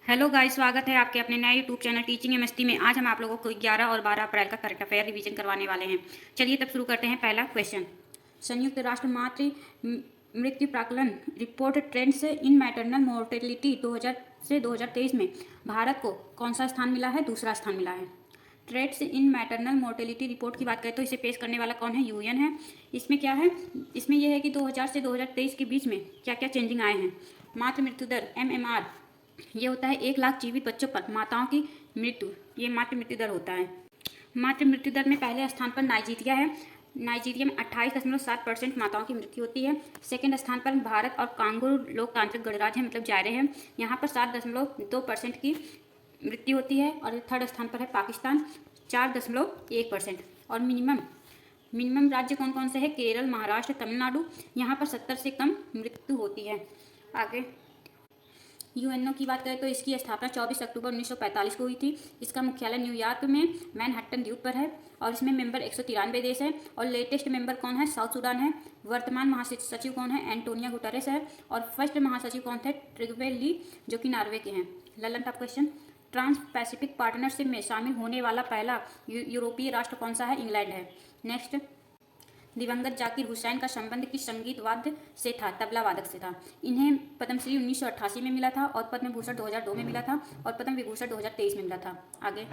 Hello guys, स्वागत है आपके अपने नए यूट्यूब चैनल टीचिंग एमएसटी में। आज हम आप लोगों को 11 और 12 अप्रैल का करंट अफेयर रिवीजन करवाने वाले हैं। चलिए तब शुरू करते हैं। पहला क्वेश्चन, संयुक्त राष्ट्र मातृ मृत्यु प्राकलन report trends in maternal mortality 2000 से 2023 में भारत को कौन सा स्थान मिला है? दूसरा स्थान मिला है। Trends in maternal mortality report की बात करें तो इसे पेश करने वाला कौन है? यूएन है। इसमें क्या है? इसमें यह है कि 2000 से 2023 के बीच में क्या क्या चेंजिंग आए हैं। मातृ मृत्यु दर MMR ये होता है 1 लाख जीवित बच्चों पर माताओं की मृत्यु, ये मातृ मृत्यु दर होता है। मातृ मृत्यु दर में पहले स्थान पर नाइजीरिया है। नाइजीरिया में 28.7% माताओं की मृत्यु होती है। सेकंड स्थान पर भारत और कांगो लोकतांत्रिक गणराज्य है, मतलब जायरे है, यहाँ पर 7.2% की मृत्यु होती है। और थर्ड स्थान पर है पाकिस्तान, 4.1%। और मिनिमम राज्य कौन कौन से है? केरल, महाराष्ट्र, तमिलनाडु, यहाँ पर 70 से कम मृत्यु होती है। आगे यूएनओ की बात करें तो इसकी स्थापना 24 अक्टूबर 1945 को हुई थी। इसका मुख्यालय न्यूयॉर्क में मैनहट्टन द्वीप पर है और इसमें मेंबर 193 देश है। और लेटेस्ट मेंबर कौन है? साउथ सूडान है। वर्तमान महासचिव कौन है? एंटोनियो गुटेरेस है। और फर्स्ट महासचिव कौन थे? ट्रिग्वे ली, जो कि नॉर्वे के हैं। Lallantop question, Trans Pacific Partnership में शामिल होने वाला पहला यूरोपीय राष्ट्र कौन सा है? इंग्लैंड है। नेक्स्ट, दिवंगत जाकिर हुसैन का संबंध किस संगीत वाद्य से था? तबला वादक से था। इन्हें पद्मश्री 1988 में मिला था और पद्म भूषण 2002 में मिला था और पद्म विभूषण 2023 में मिला था। आगे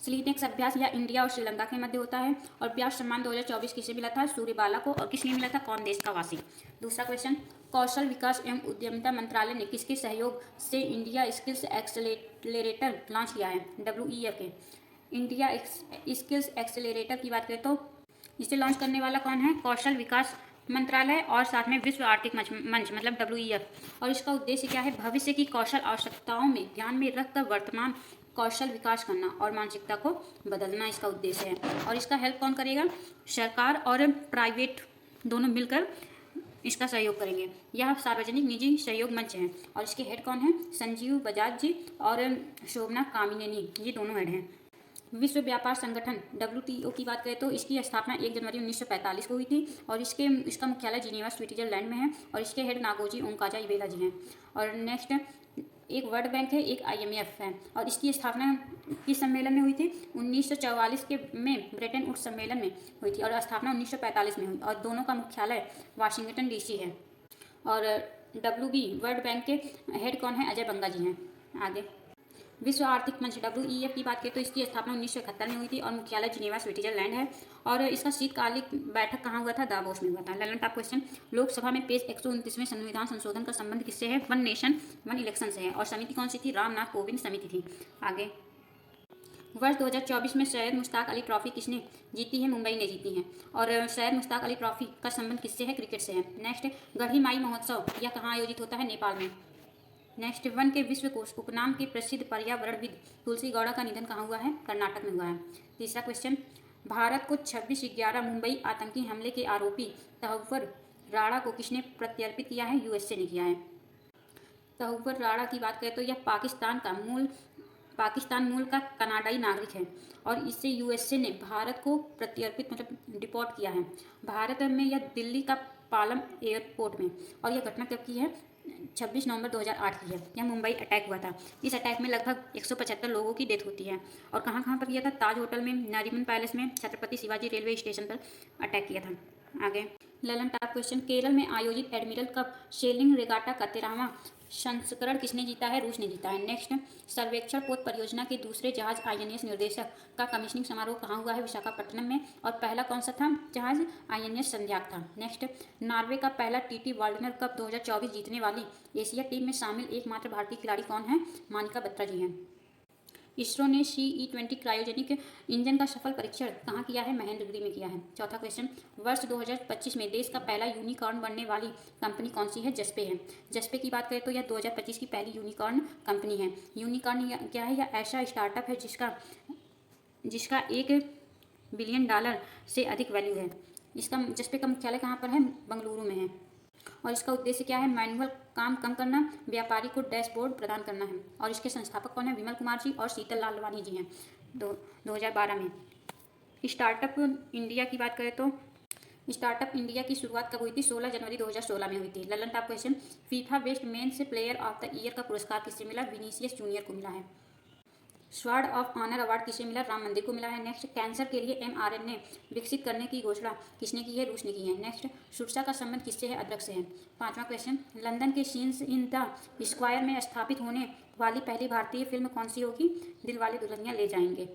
स्लीनेक्स अभ्यास या इंडिया और श्रीलंका के मध्य होता है। और व्यास सम्मान 2024 किसे मिला था? सूर्यबाला को। और किसने मिला था? कौन देश का वासी? दूसरा क्वेश्चन, कौशल विकास एवं उद्यमिता मंत्रालय ने किसके सहयोग से इंडिया स्किल्स एक्सेलेरेटर लॉन्च किया है? WEF के। इंडिया स्किल्स एक्सेलेरेटर की बात करें तो इसे लॉन्च करने वाला कौन है? कौशल विकास मंत्रालय और साथ में विश्व आर्थिक मंच मतलब WEF। और इसका उद्देश्य क्या है? भविष्य की कौशल आवश्यकताओं में ध्यान में रखकर वर्तमान कौशल विकास करना और मानसिकता को बदलना इसका उद्देश्य है। और इसका हेल्प कौन करेगा? सरकार और प्राइवेट दोनों मिलकर इसका सहयोग करेंगे। यह सार्वजनिक निजी सहयोग मंच है। और इसके हेड कौन है? संजीव बजाज जी और शोभना कामिनेनी, ये दोनों हेड हैं। विश्व व्यापार संगठन WTO की बात करें तो इसकी स्थापना 1 जनवरी 1945 को हुई थी। और इसका मुख्यालय जिनेवा स्विट्जरलैंड में है। और इसके हेड नागोजी ओंकाजा इवेला जी हैं। और नेक्स्ट, एक वर्ल्ड बैंक है, एक IMF है। और इसकी स्थापना किस सम्मेलन में हुई थी? 1944 के में ब्रेटन वुड्स सम्मेलन में हुई थी। और स्थापना 1945 में हुई। और दोनों का मुख्यालय वाशिंगटन DC है। और WB वर्ल्ड बैंक के हेड कौन है? अजय बंगा जी हैं। आगे विश्व आर्थिक मंच WEF की बात करें तो इसकी स्थापना 1971 में हुई थी और मुख्यालय जिनेवा स्विट्जरलैंड है। और इसका शीतकालिक बैठक कहाँ हुआ था? दावोस में हुआ था। ललन टॉप क्वेश्चन, लोकसभा में पेश 129वें संविधान संशोधन का संबंध किससे है? वन नेशन वन इलेक्शन से है। और समिति कौन सी थी? रामनाथ कोविंद समिति थी। आगे वर्ष 2024 में सैयद मुश्ताक अली ट्रॉफी किसने जीती है? मुंबई ने जीती है। और सैयद मुश्ताक अली ट्रॉफी का संबंध किससे है? क्रिकेट से है। नेक्स्ट, गढ़ी माई महोत्सव यह कहाँ आयोजित होता है? नेपाल में। नेक्स्ट, वन के विश्वकोश उपनाम के प्रसिद्ध पर्यावरणविद तुलसी गौड़ा का निधन कहाँ हुआ है? कर्नाटक में हुआ है। तीसरा क्वेश्चन, भारत को 26/11 मुंबई आतंकी हमले के आरोपी तहव्वुर राणा को किसने प्रत्यर्पित किया है? USA ने किया है। तहव्वुर राणा की बात करें तो यह पाकिस्तान मूल का कनाडाई नागरिक है। और इससे USA ने भारत को प्रत्यर्पित मतलब डिपोर्ट किया है। भारत में यह दिल्ली का पालम एयरपोर्ट में। और यह घटना कब की है? 26 नवंबर 2008 की है। यह मुंबई अटैक हुआ था। इस अटैक में लगभग 175 लोगों की डेथ होती है। और कहाँ कहाँ पर किया था? ताज होटल में, नरीमन पैलेस में, छत्रपति शिवाजी रेलवे स्टेशन पर अटैक किया था। आगे ललन टॉप क्वेश्चन, केरल में आयोजित एडमिरल कप सेलिंग रेगाटा का 13वां संस्करण किसने जीता है? रूस ने जीता है। नेक्स्ट, सर्वेक्षण पोत परियोजना के दूसरे जहाज INS निर्देशक का कमीशनिंग समारोह कहाँ हुआ है? विशाखापट्टनम में। और पहला कौन सा था जहाज? INS संध्याक था। नेक्स्ट, नॉर्वे का पहला TT वर्ल्ड कप 2024 जीतने वाली एशिया टीम में शामिल एकमात्र भारतीय खिलाड़ी कौन है? मानिका बत्रा जी हैं। इसरो ने CE-20 क्रायोजेनिक इंजन का सफल परीक्षण कहाँ किया है? महेंद्रगिरी में किया है। चौथा क्वेश्चन, वर्ष 2025 में देश का पहला यूनिकॉर्न बनने वाली कंपनी कौन सी है? जस्पे है। जस्पे की बात करें तो यह 2025 की पहली यूनिकॉर्न कंपनी है। यूनिकॉर्न क्या है? यह ऐसा स्टार्टअप है जिसका $1 बिलियन से अधिक वैल्यू है। इसका जस्पे का मुख्यालय कहाँ पर है? बेंगलुरु में है। और इसका उद्देश्य क्या है? मैनुअल काम कम करना, व्यापारी को डैशबोर्ड प्रदान करना है। और इसके संस्थापक कौन है? विमल कुमार जी और शीतल लालवानी जी हैं। 2012 में। स्टार्टअप इंडिया की बात करें तो स्टार्टअप इंडिया की शुरुआत कब हुई थी? 16 जनवरी 2016 में हुई थी। Lalan top question, FIFA best men's player of the year का पुरस्कार किसे मिला? विनीसियस जूनियर को मिला है। स्वॉर्ड ऑफ ऑनर अवार्ड किसे मिला? राम मंदिर को मिला है। नेक्स्ट, कैंसर के लिए mRNA विकसित करने की घोषणा किसने की है? रूस ने की है। नेक्स्ट, सुरसा का संबंध किससे है? अदरक से है। पांचवा क्वेश्चन, लंदन के सीन्स इन द स्क्वायर में स्थापित होने वाली पहली भारतीय फिल्म कौन सी होगी? दिलवाले दुल्हनिया ले जाएंगे।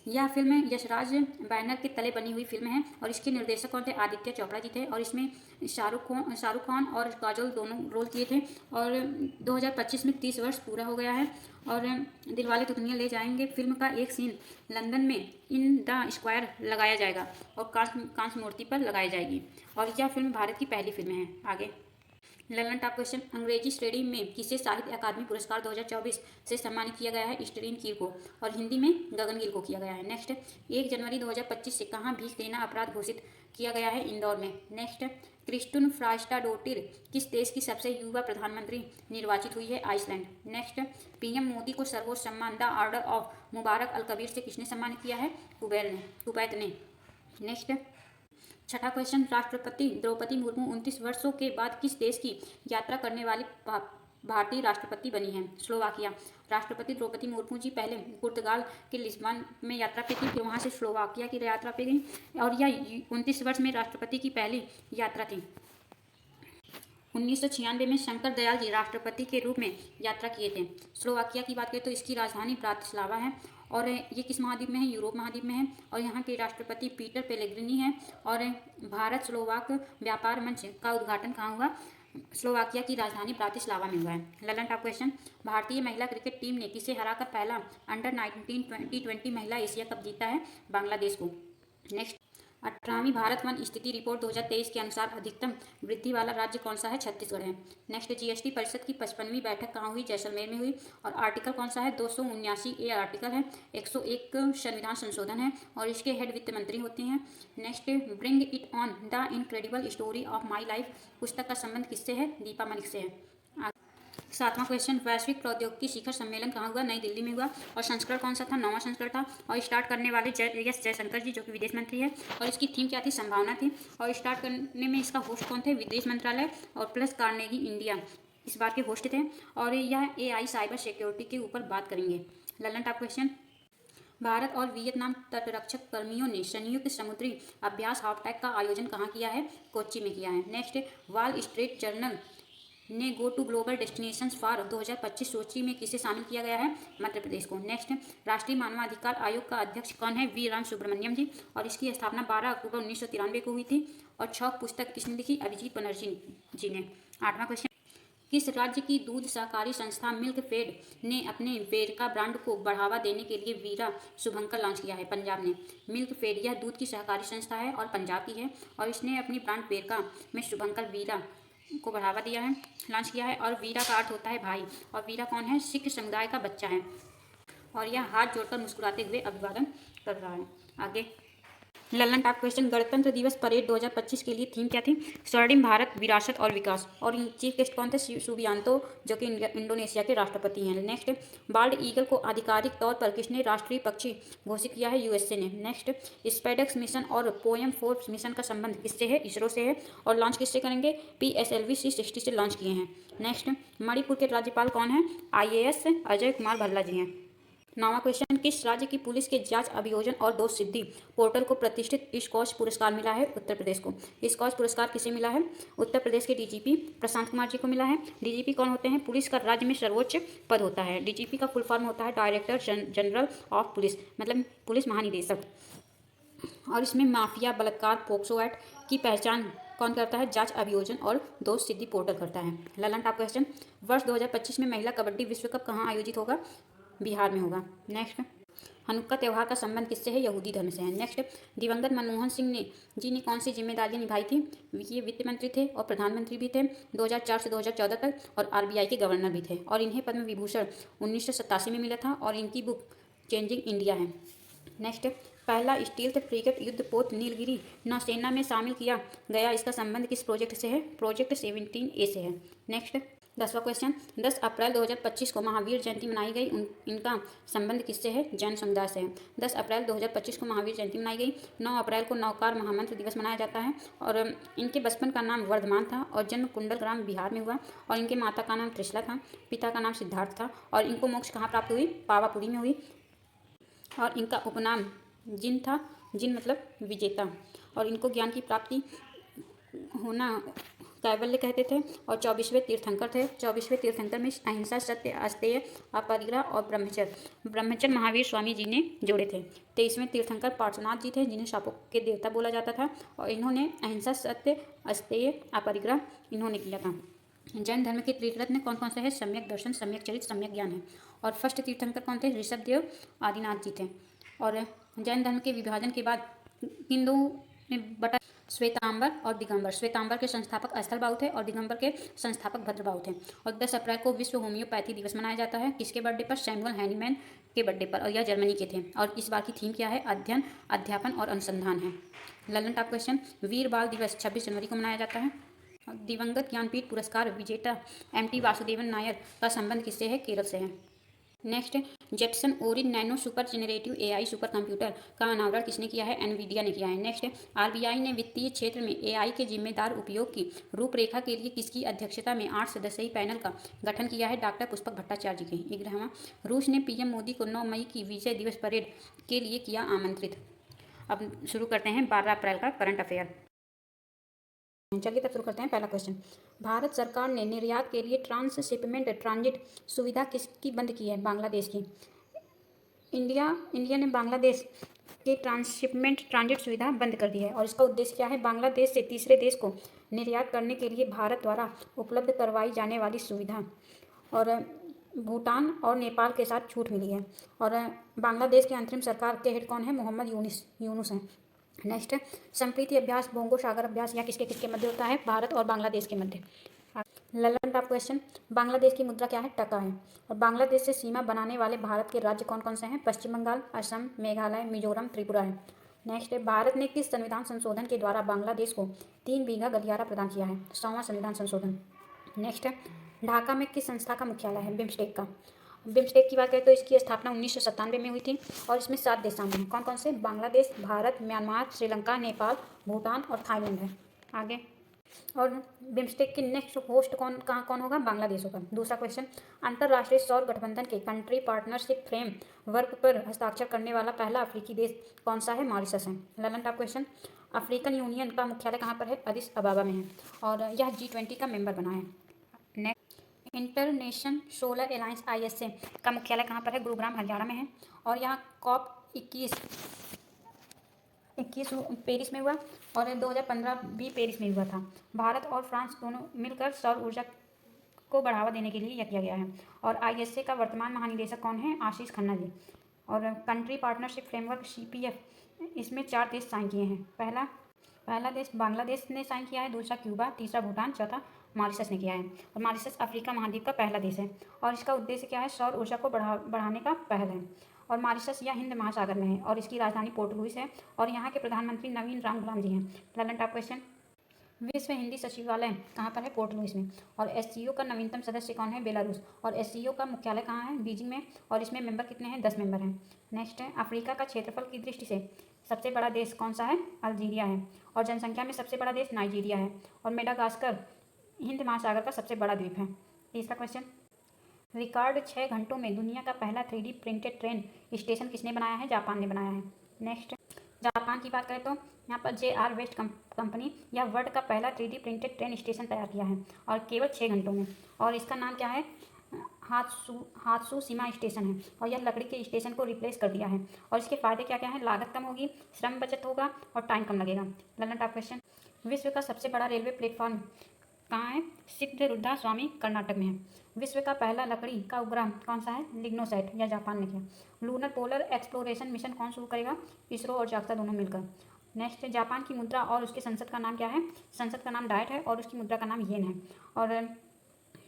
यह फिल्म यशराज बैनर के तले बनी हुई फिल्म है और इसके निर्देशक कौन थे? आदित्य चोपड़ा जी थे और इसमें शाहरुख खान और काजोल दोनों रोल किए थे और 2025 में 30 वर्ष पूरा हो गया है। और दिलवाले दुल्हनिया ले जाएंगे फिल्म का एक सीन लंदन में इन द स्क्वायर लगाया जाएगा और कांस्य मूर्ति पर लगाई जाएगी और यह फिल्म भारत की पहली फिल्म है। आगे ललन टॉप क्वेश्चन, अंग्रेजी श्रेणी में किसे साहित्य अकादमी पुरस्कार 2024 से सम्मानित किया गया है? स्टेरीन कीर को और हिंदी में गगन गिल को किया गया है। नेक्स्ट, 1 जनवरी 2025 से कहाँ भीख देना अपराध घोषित किया गया है? इंदौर में। नेक्स्ट, क्रिस्टुन फ्रास्टाडोटिर किस देश की सबसे युवा प्रधानमंत्री निर्वाचित हुई है? आइसलैंड। नेक्स्ट, पीएम मोदी को सर्वोच्च सम्मान द ऑर्डर ऑफ मुबारक अल कबीर से किसने सम्मानित किया है? कुवैत ने। नेक्स्ट, छठा क्वेश्चन, राष्ट्रपति द्रौपदी मुर्मू 29 वर्षों के बाद किस देश की यात्रा करने वाली भारतीय राष्ट्रपति बनी है? स्लोवाकिया। राष्ट्रपति द्रौपदी मुर्मू जी पहले पुर्तगाल के लिस्बन में यात्रा पे थी, फिर वहाँ से स्लोवाकिया की यात्रा पे गई और यह 29 वर्ष में राष्ट्रपति की पहली यात्रा थी। 1996 में शंकर दयाल जी राष्ट्रपति के रूप में यात्रा किए थे। स्लोवाकिया की बात करें तो इसकी राजधानी ब्रातिस्लावा है और ये किस महाद्वीप में है? यूरोप महाद्वीप में है और यहाँ के राष्ट्रपति पीटर पेलेग्रिनी है। और भारत स्लोवाक व्यापार मंच का उद्घाटन कहाँ हुआ? स्लोवाकिया की राजधानी ब्रातिस्लावा में हुआ है। ललन टॉप क्वेश्चन, भारतीय महिला क्रिकेट टीम ने किसे हराकर पहला अंडर-19 T20 महिला एशिया कप जीता है? बांग्लादेश को। नेक्स्ट, 18वीं भारत वन स्थिति रिपोर्ट 2023 के अनुसार अधिकतम वृद्धि वाला राज्य कौन सा है? छत्तीसगढ़ है। नेक्स्ट, जीएसटी परिषद की 55वीं बैठक कहाँ हुई? जैसलमेर में हुई और आर्टिकल कौन सा है? 279A आर्टिकल है। 101 संविधान संशोधन है और इसके हेड वित्त मंत्री होते हैं। Next, bring it on the incredible story of my life पुस्तक का संबंध किससे है? दीपा मलिक से है। सातवां क्वेश्चन, वैश्विक प्रौद्योगिकी शिखर सम्मेलन कहाँ हुआ? नई दिल्ली में हुआ और संस्करण कौन सा था? 9वां संस्करण था और स्टार्ट करने वाले एस जयशंकर जी जो कि विदेश मंत्री है और इसकी थीम क्या थी? संभावना थी और स्टार्ट करने में इसका होस्ट कौन थे? विदेश मंत्रालय और प्लस कार्नेगी इंडिया इस बार के होस्ट थे और यह AI साइबर सिक्योरिटी के ऊपर बात करेंगे। ललन टॉप क्वेश्चन, भारत और वियतनाम तटरक्षक कर्मियों ने संयुक्त समुद्री अभ्यास हाफटैग का आयोजन कहाँ किया है? कोच्चि में किया है। नेक्स्ट, वॉल स्ट्रीट जर्नल ने go to global destinations for 2025 सूची में किसे शामिल किया गया है? मध्य प्रदेश को। नेक्स्ट, राष्ट्रीय मानवाधिकार आयोग का अध्यक्ष कौन है? वी राम सुब्रमण्यम जी और इसकी स्थापना 12 अक्टूबर 1993 को हुई थी और 6 पुस्तक किसने लिखी? अभिजीत बनर्जी जी ने। 8वां क्वेश्चन, किस राज्य की दूध सहकारी संस्था मिल्क फेड ने अपने वेरका ब्रांड को बढ़ावा देने के लिए वीरा शुभंकर लॉन्च किया है? पंजाब ने। मिल्क फेड यह दूध की सहकारी संस्था है और पंजाब की है और इसने अपनी ब्रांड वेरका में शुभंकर वीरा को बढ़ावा दिया है, लॉन्च किया है और वीरा का अर्थ होता है भाई और वीरा कौन है? सिख समुदाय का बच्चा है और यह हाथ जोड़कर मुस्कुराते हुए अभिवादन कर रहा है। आगे ललन टॉप क्वेश्चन, गणतंत्र दिवस परेड 2025 के लिए थीम क्या थी? स्वर्णिम भारत, विरासत और विकास और चीफ गेस्ट कौन थे? सुबियांतो जो कि इंडोनेशिया के राष्ट्रपति हैं। नेक्स्ट, बाल्ड ईगल को आधिकारिक तौर पर किसने राष्ट्रीय पक्षी घोषित किया है? USA ने। नेक्स्ट, स्पेडेक्स मिशन और पोएम 4 मिशन का संबंध किससे है? इसरो से है और लॉन्च किससे करेंगे? PSLV C60 से लॉन्च किए हैं। नेक्स्ट, मणिपुर के राज्यपाल कौन है? IAS अजय कुमार भल्ला जी हैं। 9वां क्वेश्चन, किस राज्य की पुलिस के जांच अभियोजन और दोष सिद्धि पोर्टल को प्रतिष्ठित स्कॉच पुरस्कार मिला है? उत्तर प्रदेश को। स्कॉच पुरस्कार किसे मिला है? उत्तर प्रदेश के DGP प्रशांत कुमार जी को मिला है। DGP कौन होते हैं? पुलिस का राज्य में सर्वोच्च पद होता है। DGP का फुल फॉर्म होता है डायरेक्टर जनरल ऑफ पुलिस, मतलब पुलिस महानिदेशक और इसमें माफिया, बलात्कार, पोक्सो एक्ट की पहचान कौन करता है? जांच अभियोजन और दोष सिद्धि पोर्टल करता है। ललन टॉप क्वेश्चन, वर्ष 2025 में महिला कबड्डी विश्व कप कहाँ आयोजित होगा? बिहार में होगा। नेक्स्ट, हनुक्का त्यौहार का संबंध किससे है? यहूदी धर्म से है। नेक्स्ट, दिवंगत मनमोहन सिंह ने कौन सी जिम्मेदारियां निभाई थी? ये वित्त मंत्री थे और प्रधानमंत्री भी थे 2004 से 2014 तक और RBI के गवर्नर भी थे और इन्हें पद्म विभूषण 1987 में मिला था और इनकी बुक चेंजिंग इंडिया है। नेक्स्ट, पहला स्टील्थ फ्रिगेट युद्धपोत नीलगिरी नौसेना में शामिल किया गया, इसका संबंध किस प्रोजेक्ट से है? प्रोजेक्ट 17A से है। नेक्स्ट, 10वां क्वेश्चन, 10 अप्रैल 2025 को महावीर जयंती मनाई गई, इनका संबंध किससे है? जैन समुदाय से है। 10 अप्रैल 2025 को महावीर जयंती मनाई गई। 9 अप्रैल को नौकार महामंत्र दिवस मनाया जाता है और इनके बचपन का नाम वर्धमान था और जन्म कुंडल ग्राम बिहार में हुआ और इनके माता का नाम त्रिशला था, पिता का नाम सिद्धार्थ था और इनको मोक्ष कहाँ प्राप्त हुई? पावापुरी में हुई और इनका उपनाम जिन था, जिन मतलब विजेता, और इनको ज्ञान की प्राप्ति होना कैवल्य कहते थे और 24वें तीर्थंकर थे। 24वें तीर्थंकर में अहिंसा, सत्य, अस्तेय, अपरिग्रह और ब्रह्मचर्य महावीर स्वामी जी ने जोड़े थे। 23वें तीर्थंकर पार्श्वनाथ जी थे, जिन्हें शापों के देवता बोला जाता था और इन्होंने अहिंसा, सत्य, अस्तेय, अपरिग्रह इन्होंने किया था। जैन धर्म के त्रिरत्न कौन कौन से हैं? सम्यक दर्शन, सम्यक चरित्र, सम्यक ज्ञान है। और फर्स्ट तीर्थंकर कौन थे? ऋषभदेव आदिनाथ जी थे। और जैन धर्म के विभाजन के बाद हिंदू में बटा श्वेतांबर और दिगंबर। श्वेतांबर के संस्थापक स्थलबाहु थे और दिगंबर के संस्थापक भद्रबाहु थे। और 10 अप्रैल को विश्व होम्योपैथी दिवस मनाया जाता है। किसके बर्थडे पर? सैमुअल हैनीमैन के बर्थडे पर और यह जर्मनी के थे। और इस बार की थीम क्या है? अध्ययन, अध्यापन और अनुसंधान है। ललन टॉप क्वेश्चन, वीर बाल दिवस 26 जनवरी को मनाया जाता है। दिवंगत ज्ञानपीठ पुरस्कार विजेता एम.टी. वासुदेवन नायर का संबंध किससे है? केरल से है। Next, Jetson Orin Nano super generative AI super computer का अनावरण किसने किया है? एनवीडिया ने किया है। नेक्स्ट, आरबीआई ने वित्तीय क्षेत्र में एआई के जिम्मेदार उपयोग की रूपरेखा के लिए किसकी अध्यक्षता में 8 सदस्यीय पैनल का गठन किया है? डॉक्टर पुष्पक भट्टाचार्य जी के। 11वां, रूस ने पीएम मोदी को 9 मई की विजय दिवस परेड के लिए किया आमंत्रित। अब शुरू करते हैं 12 अप्रैल का करंट अफेयर। चलिए तब शुरू करते हैं। पहला क्वेश्चन, भारत सरकार ने निर्यात के लिए ट्रांसशिपमेंट ट्रांजिट सुविधा किसकी बंद की है? बांग्लादेश की। इंडिया ने बांग्लादेश की ट्रांसशिपमेंट ट्रांजिट सुविधा बंद कर दी है और इसका उद्देश्य क्या है? बांग्लादेश से तीसरे देश को निर्यात करने के लिए भारत द्वारा उपलब्ध करवाई जाने वाली सुविधा। और भूटान और नेपाल के साथ छूट मिली है। और बांग्लादेश के अंतरिम सरकार के हेड कौन है? मोहम्मद यूनुस हैं। नेक्स्ट, संप्रीति अभ्यास बोंगो सागर अभ्यास या किसके किसके मध्य होता है? भारत और बांग्लादेश के मध्य। ललन टॉप क्वेश्चन, बांग्लादेश की मुद्रा क्या है? टका है। और बांग्लादेश से सीमा बनाने वाले भारत के राज्य कौन कौन से हैं? पश्चिम बंगाल, असम, मेघालय, मिजोरम, त्रिपुरा है। नेक्स्ट है, भारत ने किस संविधान संशोधन के द्वारा बांग्लादेश को 3 बीघा गलियारा प्रदान किया है? 100वां संविधान संशोधन। नेक्स्ट है, ढाका में किस संस्था का मुख्यालय है? बिम्स्टेक का। बिम्स्टेक की बात करें तो इसकी स्थापना 1997 में हुई थी और इसमें 7 देश शामिल हैं। कौन कौन से? बांग्लादेश, भारत, म्यांमार, श्रीलंका, नेपाल, भूटान और थाईलैंड है। आगे, और बिम्स्टेक के नेक्स्ट होस्ट कौन होगा? बांग्लादेश होगा। दूसरा क्वेश्चन, अंतर्राष्ट्रीय सौर गठबंधन के कंट्री पार्टनरशिप फ्रेमवर्क पर हस्ताक्षर करने वाला पहला अफ्रीकी देश कौन सा है? मॉरिशस है। Lalan top question, African union का मुख्यालय कहाँ पर है? अदिस अबाबा में है और यह G20 का मेंबर बना है। Next, international solar alliance ISA का मुख्यालय कहाँ पर है? गुरुग्राम हरियाणा में है और यहाँ COP 21 पेरिस में हुआ और 2015 भी पेरिस में हुआ था। भारत और फ्रांस दोनों मिलकर सौर ऊर्जा को बढ़ावा देने के लिए यह किया गया है। और ISA का वर्तमान महानिदेशक कौन है? आशीष खन्ना जी। और कंट्री पार्टनरशिप फ्रेमवर्क CPF, इसमें 4 देश साइन किए हैं। पहला देश बांग्लादेश ने साइन किया है, दूसरा क्यूबा, तीसरा भूटान, चौथा मॉरिशस ने किया है। और मॉरिशस अफ्रीका महाद्वीप का पहला देश है और इसका उद्देश्य क्या है? सौर ऊर्जा को बढ़ाने का पहल है। और मॉरिशस या हिंद महासागर में है और इसकी राजधानी पोर्ट लुइस है और यहाँ के प्रधानमंत्री नवीन राम गुलाम जी हैं। ललन टॉप क्वेश्चन, विश्व हिंदी सचिवालय कहाँ पर है? पोर्ट लुइस में। और SCO का नवीनतम सदस्य कौन है? बेलारूस। और SCO का मुख्यालय कहाँ है? बीजिंग में। और इसमें मेंबर कितने हैं? 10 मेंबर हैं। नेक्स्ट है, अफ्रीका का क्षेत्रफल की दृष्टि से सबसे बड़ा देश कौन सा है? अल्जीरिया है। और जनसंख्या में सबसे बड़ा देश नाइजीरिया है। और मेडागास्कर हिंद महासागर का सबसे बड़ा द्वीप है। तीसरा क्वेश्चन, रिकॉर्ड 6 घंटों में दुनिया का पहला 3D प्रिंटेड ट्रेन स्टेशन किसने बनाया है? जापान ने बनाया है। नेक्स्ट, जापान की बात करें तो यहाँ पर JR वेस्ट कंपनी या वर्ल्ड का पहला 3D प्रिंटेड ट्रेन स्टेशन तैयार किया है और केवल 6 घंटों में। और इसका नाम क्या है? हात्सुशिमा स्टेशन है और यह लकड़ी के स्टेशन को रिप्लेस कर दिया है। और इसके फायदे क्या क्या हैं? लागत कम होगी, श्रम बचत होगा और टाइम कम लगेगा। ललन टॉप क्वेश्चन, विश्व का सबसे बड़ा रेलवे प्लेटफॉर्म कहाँ है? सिद्धरुद्धा स्वामी कर्नाटक में है। विश्व का पहला लकड़ी का उपग्रह कौन सा है? लिग्नोसैट, या जापान ने किया। लूनर पोलर एक्सप्लोरेशन मिशन कौन शुरू करेगा? इसरो और जाक्सा दोनों मिलकर। नेक्स्ट, जापान की मुद्रा और उसके संसद का नाम क्या है? संसद का नाम डायट है और उसकी मुद्रा का नाम येन है। और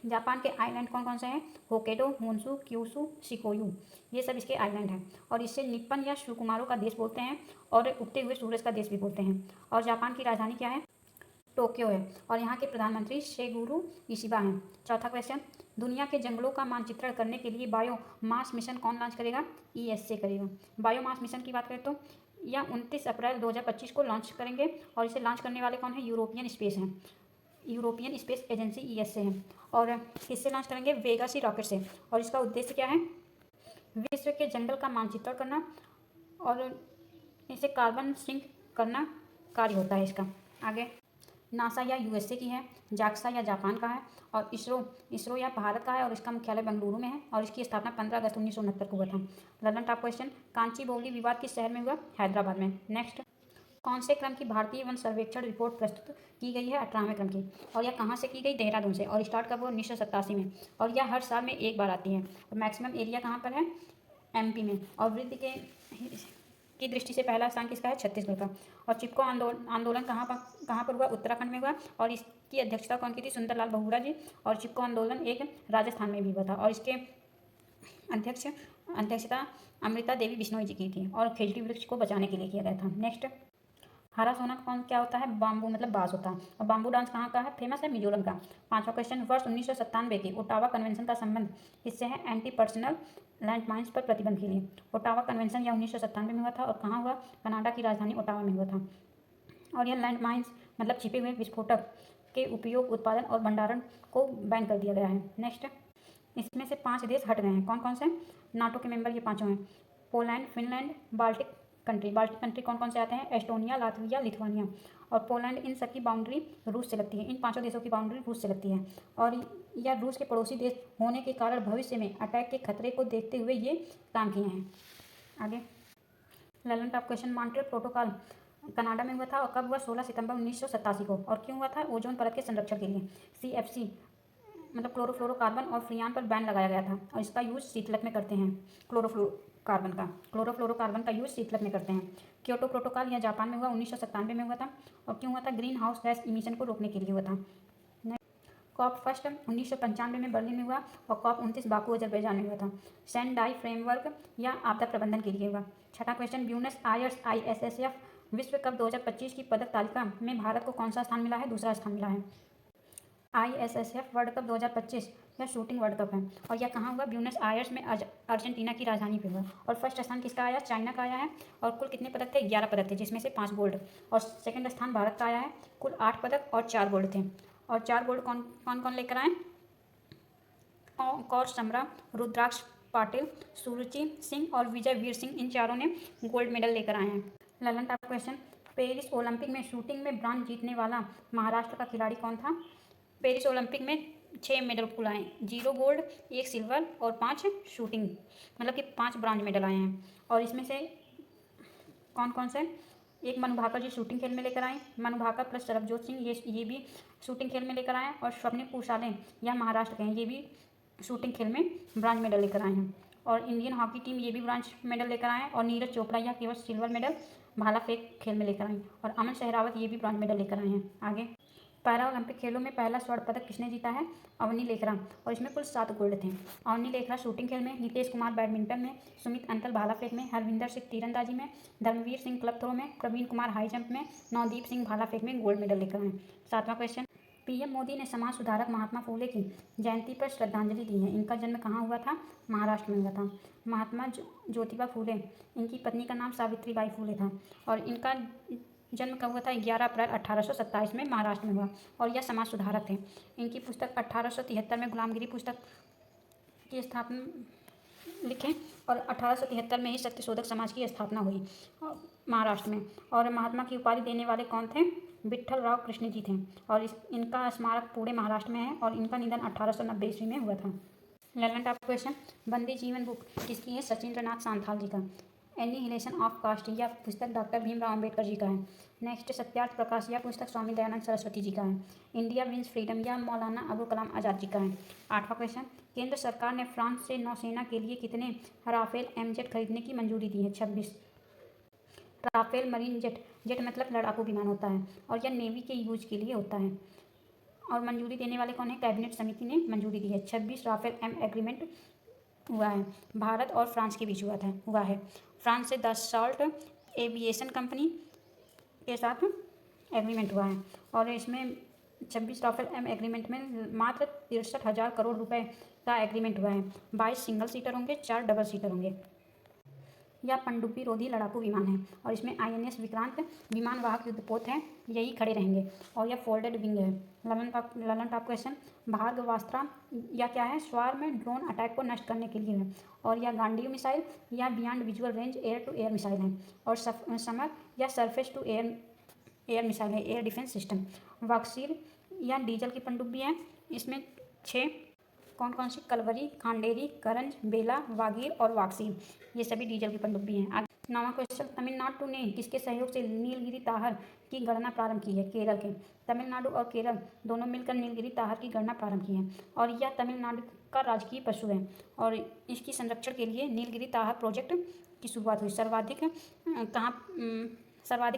जापान के आइलैंड कौन कौन से हैं? होक्काइडो, होन्शु, क्यूशू, शिकोयू, ये सब इसके आइलैंड हैं। और इसे निप्पन या सुकुमारों का देश बोलते हैं और उगते हुए सूरज का देश भी बोलते हैं। और जापान की राजधानी क्या है? टोक्यो है और यहाँ के प्रधानमंत्री शिगुरु इशिबा हैं। चौथा क्वेश्चन, दुनिया के जंगलों का मानचित्रण करने के लिए बायो मास मिशन कौन लॉन्च करेगा? ESA करेगा। बायो मास मिशन की बात करें तो यह 29 अप्रैल 2025 को लॉन्च करेंगे और इसे लॉन्च करने वाले कौन है? यूरोपियन स्पेस हैं, यूरोपियन स्पेस एजेंसी ESA है। और किससे लॉन्च करेंगे? वेगा सी रॉकेट से। और इसका उद्देश्य क्या है? विश्व के जंगल का मानचित्रण करना और इसे कार्बन सिंक करना कार्य होता है इसका। आगे, नासा या USA की है, जाक्सा या जापान का है, और इसरो या भारत का है और इसका मुख्यालय बेंगलुरु में है और इसकी स्थापना 15 अगस्त 1969 को हुआ था। ललन टॉप क्वेश्चन, कांची बोगली विवाद किस शहर में हुआ? हैदराबाद में। नेक्स्ट, कौन से क्रम की भारतीय वन सर्वेक्षण रिपोर्ट प्रस्तुत की गई है? 18वें क्रम की। और यह कहाँ से की गई? देहरादून से। और स्टार्ट कब हुआ? 1987 में। और यह हर साल में एक बार आती है। और मैक्सिमम एरिया कहाँ पर है? MP में। और वृद्धि की दृष्टि से पहला स्थान किसका है? छत्तीसगढ़ का। और चिपको आंदोलन कहाँ पर हुआ? उत्तराखंड में हुआ। और इसकी अध्यक्षता कौन की थी? सुंदरलाल बहुगुणा जी। और चिपको आंदोलन एक राजस्थान में भी हुआ था और इसके अध्यक्षता अमृता देवी बिश्नोई जी की थी और खेजड़ी वृक्ष को बचाने के लिए किया गया था। नेक्स्ट, हरा सोना क्या होता है? बाम्बू मतलब बांस होता है। और बाम्बू डांस कहाँ का है? फेमस है मिजोरम का। पांचवा क्वेश्चन, वर्ष 1997 की ओटावा कन्वेंशन का संबंध किससे है? एंटी पर्सनल लैंड माइंस पर प्रतिबंध के लिए। ओटावा कन्वेंशन यह 1997 में हुआ था और कहाँ हुआ? कनाडा की राजधानी ओटावा में हुआ था। और यह लैंड माइंस मतलब छिपे हुए विस्फोटक के उपयोग, उत्पादन और भंडारण को बैन कर दिया गया है। नेक्स्ट, इसमें से 5 देश हट गए हैं। कौन कौन से? नाटो के मेंबर ये पाँचों हैं, पोलैंड, फिनलैंड, बाल्टिक कंट्री कौन कौन से आते हैं? एस्टोनिया, लातविया, लिथुआनिया और पोलैंड। इन सब की बाउंड्री रूस से लगती है। इन पांचों देशों की बाउंड्री रूस से लगती है और यह रूस के पड़ोसी देश होने के कारण भविष्य में अटैक के खतरे को देखते हुए ये काम किए हैं। आगे, Lalan top question, Montreal protocol Canada में हुआ था और कब हुआ? 16 सितंबर 1987 को। और क्यों हुआ था? ओजोन परत के संरक्षण के लिए। CFC मतलब क्लोरोफ्लोरोकार्बन और फ्रियान पर बैन लगाया गया था और इसका यूज शीतलक में करते हैं। क्लोरोफ्लोरोकार्बन का यूज शीतलक में करते हैं। क्योटो प्रोटोकॉल यह जापान में हुआ, 1997 में हुआ था और क्यों हुआ था? ग्रीन हाउस गैस इमिशन को रोकने के लिए हुआ था। COP फर्स्ट 1995 में बर्लिन में हुआ और COP 29 बाकू अजरबैजान में हुआ था। सेंडाई फ्रेमवर्क या आपदा प्रबंधन के लिए हुआ। छठा क्वेश्चन, ब्यूनस आयर्स ISSF विश्व कप 2025 की पदक तालिका में भारत को कौन सा स्थान मिला है? दूसरा स्थान मिला है। ISSF वर्ल्ड कप 2025 यह शूटिंग वर्ल्ड कप है और यह कहाँ हुआ? ब्यूनस आयर्स में अर्जेंटीना की राजधानी पे हुआ। और फर्स्ट स्थान किसका आया? चाइना का आया है और कुल कितने पदक थे? 11 पदक थे जिसमें से 5 गोल्ड। और सेकंड स्थान भारत का आया है, कुल 8 पदक और 4 गोल्ड थे। और 4 गोल्ड कौन कौन लेकर आए? कौर समरा, रुद्राक्ष पाटिल, सुरुचि सिंह और विजय वीर सिंह, इन चारों ने गोल्ड मेडल लेकर आए हैं। Lallantop question, Paris Olympic में शूटिंग में ब्रॉन्ज जीतने वाला महाराष्ट्र का खिलाड़ी कौन था? पेरिस ओलंपिक में 6 मेडल कुल आए, 0 गोल्ड, 1 सिल्वर और 5 शूटिंग, मतलब कि 5 ब्रॉन्ज मेडल आए हैं। और इसमें से कौन कौन से? एक मनु भाकर जी शूटिंग खेल में लेकर आए, मनु भाकर प्लस सरबजोत सिंह ये भी शूटिंग खेल में लेकर आए और स्वप्निल कुशाले यह महाराष्ट्र के हैं, ये भी शूटिंग खेल में ब्रॉन्ज मेडल लेकर आए हैं। और इंडियन हॉकी टीम ये भी ब्रॉन्ज मेडल लेकर आए हैं। और नीरज चोपड़ा यह केवल सिल्वर मेडल भाला फेंक खेल में लेकर आए और अमन सहरावत ये भी ब्रॉन्ज मेडल लेकर आए हैं। आगे, पैरा ओलंपिक खेलों में पहला स्वर्ण पदक किसने जीता है? अवनी लेखरा और इसमें कुल 7 गोल्ड थे। अवनी लेखरा शूटिंग खेल में, नितेश कुमार बैडमिंटन में, सुमित अंतल भाला फेंक में, हरविंदर सिंह तीरंदाजी में, धर्मवीर सिंह क्लब थ्रो में, प्रवीण कुमार हाई जंप में, नवदीप सिंह भाला फेंक में गोल्ड मेडल लेकर आए। 7वां क्वेश्चन, PM मोदी ने समाज सुधारक महात्मा फूले की जयंती पर श्रद्धांजलि दी है। इनका जन्म कहाँ हुआ था? महाराष्ट्र में हुआ था। महात्मा ज्योतिबा फूले, इनकी पत्नी का नाम सावित्रीबाई फूले था और इनका जन्म कब हुआ था? 11 अप्रैल 1827 में महाराष्ट्र में हुआ और यह समाज सुधारक थे। इनकी पुस्तक 1873 में गुलामगिरी पुस्तक की स्थापना लिखे और 1873 में ही सत्यशोधक समाज की स्थापना हुई महाराष्ट्र में। और महात्मा की उपाधि देने वाले कौन थे? विट्ठल राव कृष्ण जी थे और इनका स्मारक पूरे महाराष्ट्र में है और इनका निधन 1890 ईस्वी में हुआ था। ललन टॉप क्वेश्चन, बंदी जीवन बुक किसकी है? सचिंद्रनाथ सांथाल जी का। एनिहिलेशन ऑफ कास्ट यह पुस्तक डॉक्टर भीमराव अम्बेडकर जी का है। नेक्स्ट, सत्यार्थ प्रकाश यह पुस्तक स्वामी दयानंद सरस्वती जी का है। इंडिया विंस फ्रीडम यह मौलाना अबुल कलाम आज़ाद जी का है। 8वां क्वेश्चन, केंद्र सरकार ने फ्रांस से नौसेना के लिए कितने राफेल MZ खरीदने की मंजूरी दी है? 26 राफेल मरीन जेट मतलब लड़ाकू विमान होता है और यह नेवी के यूज के लिए होता है। और मंजूरी देने वाले कौन है? कैबिनेट समिति ने मंजूरी दी है। 26 राफेल एग्रीमेंट हुआ है, भारत और फ्रांस के बीच हुआ है। फ्रांस से दसॉल्ट एविएशन कंपनी के साथ एग्रीमेंट हुआ है। और इसमें 26 राफेल एम एग्रीमेंट में मात्र 63,000 करोड़ रुपए का एग्रीमेंट हुआ है। 22 सिंगल सीटर होंगे, 4 डबल सीटर होंगे। यह पनडुब्बी रोधी लड़ाकू विमान है और इसमें INS विक्रांत विमान वाहक युद्धपोत हैं, यही खड़े रहेंगे। और यह फोल्डेड विंग है। ललन टॉप क्वेश्चन, भार्गवास्त्र या क्या है? स्वार में ड्रोन अटैक को नष्ट करने के लिए है। और यह गांडीव मिसाइल या beyond visual range air to air missile है। और समर या सरफेस टू एयर मिसाइल है, एयर डिफेंस सिस्टम। वाक्सीर या डीजल की पनडुब्बी है। इसमें 6 कौन कौन सी? कलवरी, खांडेरी, करंज, बेला, वागीर और वाक्सीर, ये सभी डीजल की पनडुब्बी हैं। 9वां क्वेश्चन, तमिलनाडु ने किसके सहयोग से नीलगिरी ताहर की गणना प्रारंभ की है? केरल के। तमिलनाडु और केरल दोनों मिलकर नीलगिरी ताहर की गणना प्रारंभ की है। और यह तमिलनाडु का राजकीय पशु है और इसकी संरक्षण के लिए नीलगिरी ताहर प्रोजेक्ट की शुरुआत हुई। सर्वाधिक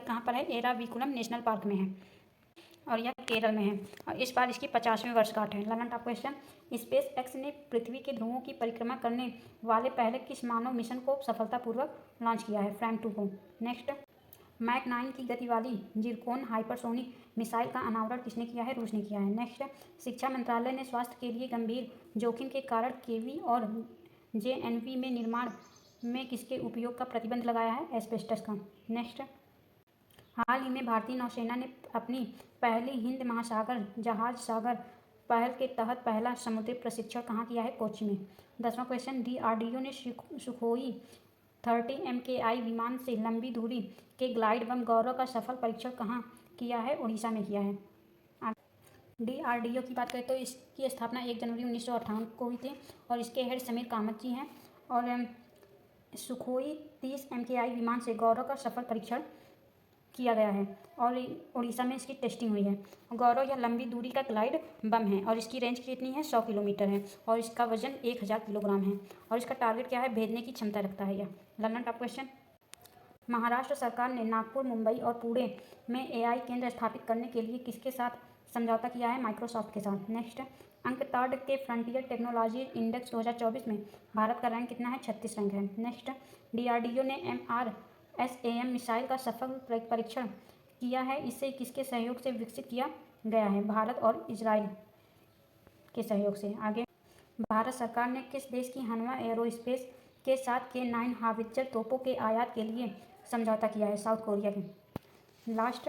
कहाँ पर है? एराविकुलम नेशनल पार्क में है और यह केरल में है। और इस बार इसकी 50वीं वर्षगांठ है। Lalan top question, space x ने पृथ्वी के ध्रुवों की परिक्रमा करने वाले पहले किस मानव मिशन को सफलतापूर्वक लॉन्च किया है? फ्रैम 2 को। नेक्स्ट, मैक 9 की गति वाली जिरकोन हाइपरसोनिक मिसाइल का अनावरण किसने किया है? रूस ने किया है। नेक्स्ट, शिक्षा मंत्रालय ने स्वास्थ्य के लिए गंभीर जोखिम के कारण केवी और JNV में निर्माण में किसके उपयोग का प्रतिबंध लगाया है? एस्बेस्टस का। नेक्स्ट, हाल ही में भारतीय नौसेना ने अपनी पहली हिंद महासागर जहाज सागर पहल के तहत पहला समुद्री प्रशिक्षण कहाँ किया है? कोच्चि में। 10वां क्वेश्चन, DRDO ने सुखोई 30 MKI विमान से लंबी दूरी के ग्लाइड बम गौरव का सफल परीक्षण कहाँ किया है? उड़ीसा में किया है। DRDO की बात करें तो इसकी स्थापना 1 जनवरी 1958 को हुई थी और इसके हेड समीर कामत जी हैं। और सुखोई 30 MKI विमान से गौरव का सफल परीक्षण किया गया है और उड़ीसा में इसकी टेस्टिंग हुई है। गौरव यह लंबी दूरी का ग्लाइड बम है और इसकी रेंज कितनी है? 100 किलोमीटर है और इसका वजन 1000 किलोग्राम है। और इसका टारगेट क्या है? भेजने की क्षमता रखता है यह। ललन टॉप क्वेश्चन, महाराष्ट्र सरकार ने नागपुर, मुंबई और पुणे में AI केंद्र स्थापित करने के लिए किसके साथ समझौता किया है? माइक्रोसॉफ्ट के साथ। नेक्स्ट, अंक ताड़ के फ्रंटियर टेक्नोलॉजी इंडेक्स 2024 में भारत का रैंक कितना है? 36 रैंक है। नेक्स्ट, DRDO ने MRSAM मिसाइल का सफल परीक्षण किया है, इसे किसके सहयोग से विकसित किया गया है? भारत और इजराइल के सहयोग से। आगे, भारत सरकार ने किस देश की हनवा एरोस्पेस के साथ K9 हावित्जर तोपों के आयात के लिए समझौता किया है? साउथ कोरिया के। लास्ट,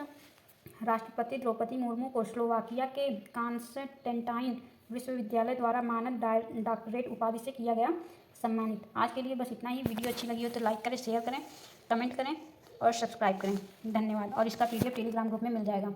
राष्ट्रपति द्रौपदी मुर्मू को स्लोवाकिया के कॉन्स्टेंटाइन विश्वविद्यालय द्वारा मानद डॉक्टरेट उपाधि से किया गया सम्मानित। आज के लिए बस इतना ही। वीडियो अच्छी लगी हो तो लाइक करें, शेयर करें, कमेंट करें और सब्सक्राइब करें। धन्यवाद। और इसका PDF टेलीग्राम ग्रुप में मिल जाएगा।